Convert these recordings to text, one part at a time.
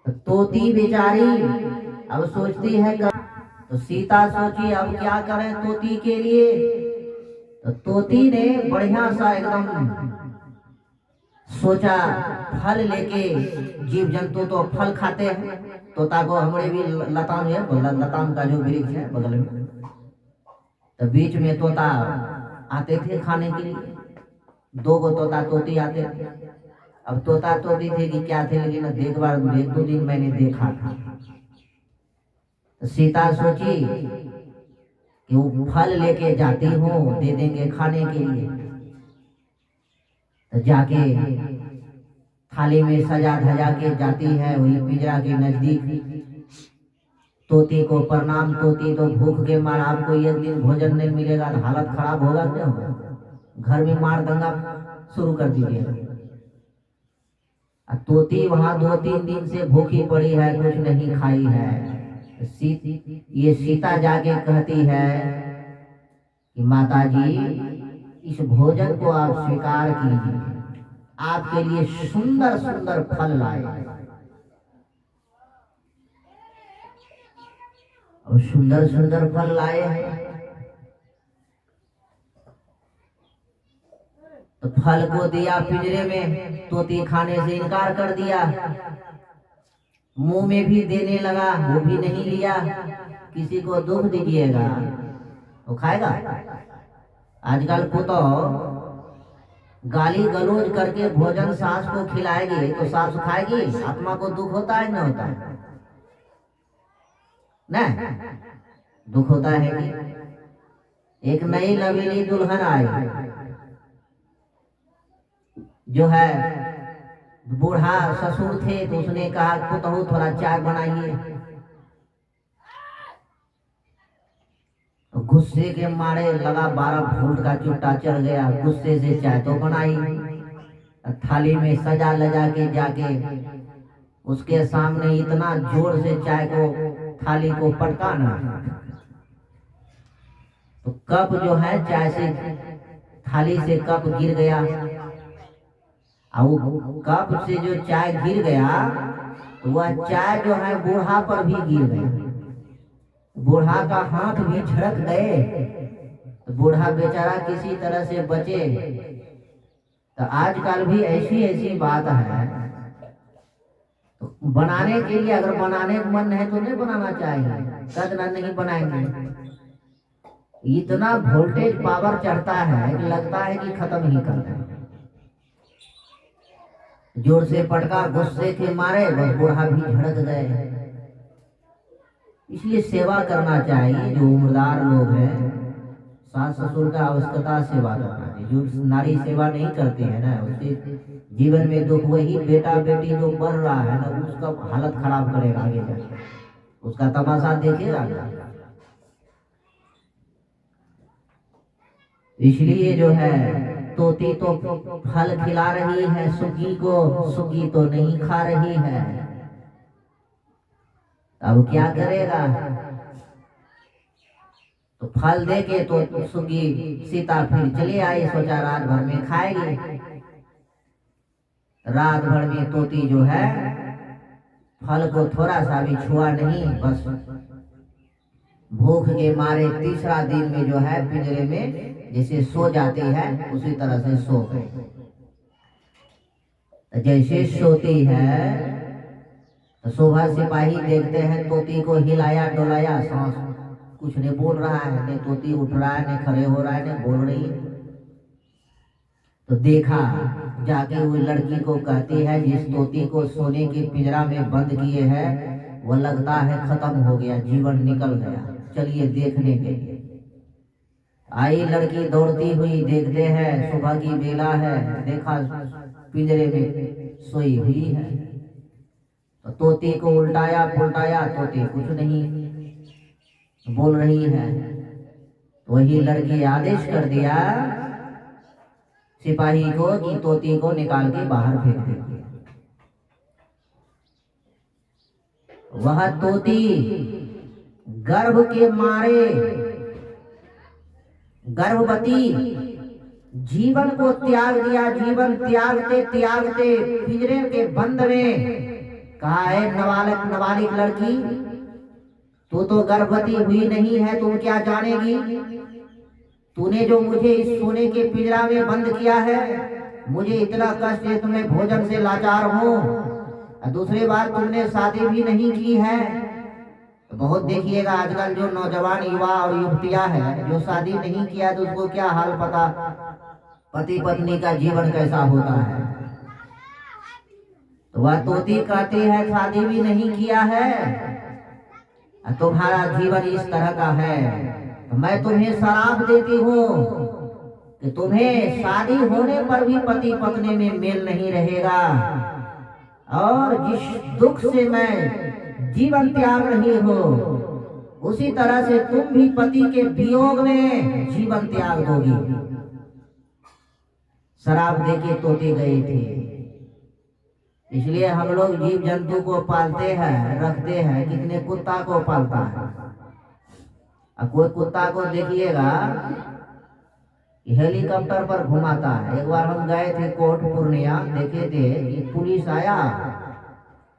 तो तोती बेचारी अब सोचती है तो सीता सोची अब क्या करें तोती के लिए। तो तोती ने बढ़िया सा एकदम सोचा, फल लेके, जीव जंतु तो फल खाते हैं, तोता को हमरे भी लताम है, लताम का जो वृक्ष है बगल में, तो बीच में तोता आते थे खाने के लिए। दो गो तोता तोती आते थे। अब तोता तोती थे कि क्या थे, लेकिन एक बार 1-2 दिन मैंने देखा था। तो सीता सोची कि वो फल लेके जाती हूँ, दे देंगे खाने के लिए। तो जाके थाली में सजा धजा के जाती है वही पिंजरा के नजदीक। तोती को प्रणाम। तोती तो भूख के मार, आपको एक दिन भोजन नहीं मिलेगा तो हालत खराब होगा, क्या होगा, घर में मार दंगा शुरू कर दीजिए। तोती वहां 2-3 दिन से भूखी पड़ी है, कुछ नहीं खाई है। ये सीता जाके कहती है कि माता जी, इस भोजन को आप स्वीकार कीजिए, आपके लिए सुंदर सुंदर फल लाए। और सुंदर सुंदर फल लाए हैं। तो फल को दिया पिंजरे में, तोती खाने से इनकार कर दिया। मुंह में भी देने लगा, वो भी नहीं लिया। किसी को दुख दीजिएगा तो खाएगा। आजकल को तो गाली गलौज करके भोजन सास को खिलाएगी तो सास खाएगी, आत्मा को दुख होता है ना होता है ना, दुख होता है कि एक नई लवेली दुल्हन आई, जो है बूढ़ा ससुर थे, तो उसने कहा पुतहू थोड़ा चाय बनाइए। तो गुस्से के मारे लगा 12 वोल्ट का चुट्टा चढ़ गया, गुस्से से चाय तो बनाई, थाली में सजा लजा के जाके उसके सामने इतना जोर से चाय को थाली को पटकाना, तो कप जो है चाय से, थाली से कप गिर गया। और कप से जो चाय गिर गया तो वह चाय जो है बूढ़ा पर भी गिर गया, बूढ़ा का हाथ भी झड़क गए। तो बूढ़ा बेचारा किसी तरह से बचे। तो आजकल भी ऐसी ऐसी बात है, तो बनाने के लिए अगर बनाने का मन है तो नहीं बनाना चाहिए, कदना नहीं बनाएंगे। इतना वोल्टेज पावर चढ़ता है कि लगता है कि खत्म ही कर दें। जोर से पटका, गुस्से के मारे बस बूढ़ा भी झड़क गए। इसलिए सेवा करना चाहिए, जो उम्रदार लोग हैं, सास ससुर का आवश्यकता सेवा करना चाहिए। जो नारी सेवा नहीं करते हैं ना, उसके जीवन में दुख, वही बेटा बेटी जो बढ़ रहा है ना, उसका हालत खराब करेगा आगे जाके, उसका तमाशा देखेगा ना। इसलिए जो है तोती तो फल खिला रही है सुगी को, सुगी तो नहीं खा रही है। अब क्या करेगा, तो फल दे के तो सुगी सीता फिर चली आई, सोचा रात भर में खाएगी। रात भर में तोती जो है फल को थोड़ा सा भी छुआ नहीं, बस भूख के मारे तीसरा दिन में जो है पिंजरे में जैसे सो जाती है उसी तरह से सो गई। जैसे सोती है तो सुबह सिपाही देखते हैं तोती को हिलाया डोलाया, सांस कुछ नहीं बोल रहा है, नहीं तोती उठ रहा है, नहीं खड़े हो रहा है, नहीं बोल रही है। तो देखा, जाके वो लड़की को कहती है जिस तोती को सोने के पिंजरा में बंद किए हैं वो लगता है खत्म हो गया, जीवन निकल गया, चलिए देखने के लिए। आई लड़की दौड़ती हुई, देखते हैं सुबह की बेला है, देखा पिंजरे में सोई हुई है। तो तोती को उल्टाया पुल्टाया, तोती कुछ नहीं बोल रही है। तो वही लड़की आदेश कर दिया सिपाही को कि तोती को निकाल के बाहर फेंक दीजिए। वह तोती गर्भ के मारे, गर्भवती, जीवन को त्याग दिया। जीवन त्यागते त्यागते पिंजरे के बंद में कहा है नाबालिग नाबालिग लड़की, तू तो गर्भवती हुई नहीं है, तुम क्या जानेगी? तूने जो मुझे इस सोने के पिंजरा में बंद किया है, मुझे इतना कष्ट है, तुम्हें भोजन से लाचार हूँ। दूसरी बात, तुमने शादी भी नहीं की है। तो बहुत देखिएगा आजकल जो नौजवान युवा और युवतियां हैं जो शादी नहीं किया, तो उसको क्या हाल पता पति पत्नी का जीवन कैसा होता है। तो वह तोती कहती है शादी भी नहीं किया है, तुम्हारा जीवन इस तरह का है, तो मैं तुम्हें शराप देती हूँ कि तुम्हें शादी होने पर भी पति पत्नी में मेल नहीं रहेगा, और जिस दुख से मैं जीवन त्याग रही हूँ, उसी तरह से तुम भी पति के वियोग में जीवन त्याग दोगी। शराब देके तोते गए थे। इसलिए हम लोग जीव जंतु को पालते हैं, रखते हैं। कितने कुत्ता को पालता है। अब कोई कुत्ता को देखिएगा हेलीकॉप्टर पर घुमाता है। एक बार हम गए थे कोट पूर्णिया, देखे थे कि पुलिस आया,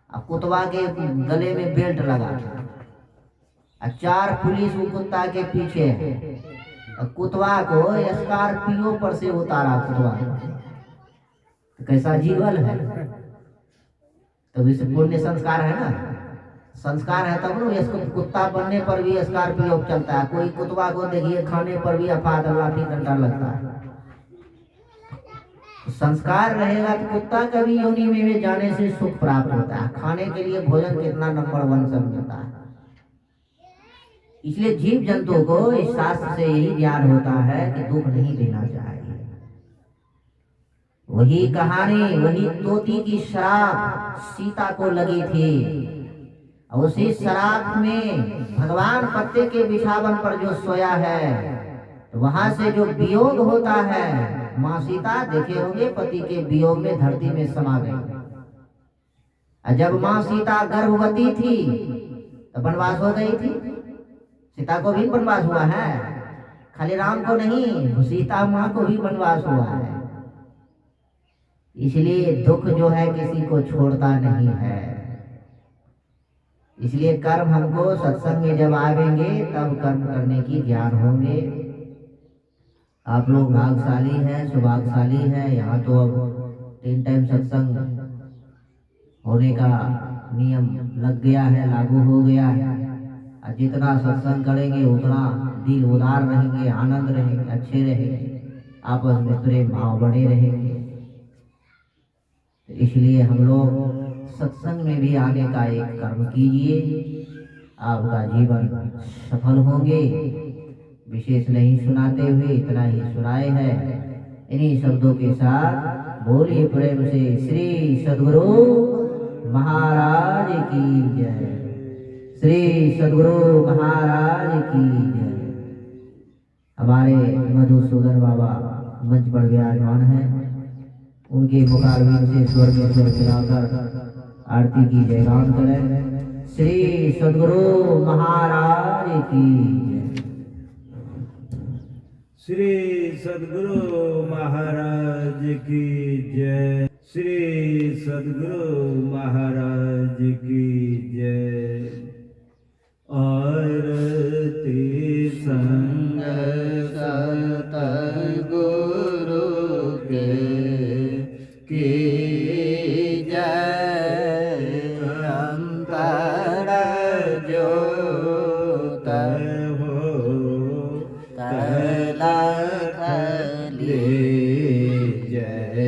अब कुत्ता के गले में बेल्ट लगा, 4 पुलिस वो कुत्ता के पीछे है। कुत्ता को स्कॉर्पियो पर से उतारा। कुत्ता तो कैसा जीवन है। तो इस पुण्य संस्कार है ना, संस्कार है तब ना। इसको कुत्ता बनने पर भी स्कॉर्पियो चलता है। कोई कुत्ता को देखिए खाने पर भी अफाद लाठी डंडा लगता है। संस्कार रहेगा तो कुत्ता कभी योनि में जाने से सुख प्राप्त होता है। खाने के लिए भोजन कितना नंबर 1 समझता है। इसलिए जीव जंतु को इस शास्त्र से यही ज्ञान होता है कि दुख नहीं देना चाहिए। वही कहानी, वही तोती की शराब सीता को लगी थी, और उसी शराब में भगवान पत्ते के बिछावन पर जो सोया है, तो वहां से जो वियोग होता है, माँ सीता देखे होंगे पति के वियोग में धरती में समा गई। जब माँ सीता गर्भवती थी तो वनवास हो गई थी। सीता को भी वनवास हुआ है, खाली राम को नहीं, सीता माँ को भी वनवास हुआ है। इसलिए दुख जो है किसी को छोड़ता नहीं है। इसलिए कर्म हमको सत्संग में जब आवेंगे तब कर्म करने की ज्ञान होंगे। आप लोग भाग्यशाली हैं, सौभाग्यशाली हैं। यहाँ तो अब 3 टाइम सत्संग होने का नियम लग गया है, लागू हो गया है। जितना सत्संग करेंगे उतना दिल उदार रहेंगे, आनंद रहेंगे, अच्छे रहेंगे, आपस में प्रेम भाव बढ़े रहेंगे। इसलिए हम लोग सत्संग में भी आने का एक कर्म कीजिए, आपका जीवन सफल होंगे। विशेष नहीं सुनाते हुए इतना ही सुनाए हैं। इन्हीं शब्दों के साथ बोलिए प्रेम से श्री सद्गुरु महाराज की जय। श्री सद्गुरु महाराज की जय। हमारे मधुसूदन बाबा मंच पर विराजमान हैं, उनके मुखारविंद से स्वर में स्वर मिलाकर आरती की जयगान करें। श्री सद्गुरु महाराज की जय। श्री सद्गुरु महाराज की जय। श्री सद्गुरु महाराज की जय। आरती संग सतगुरु के जय। अंतर ज्योत हो तलख ले जय।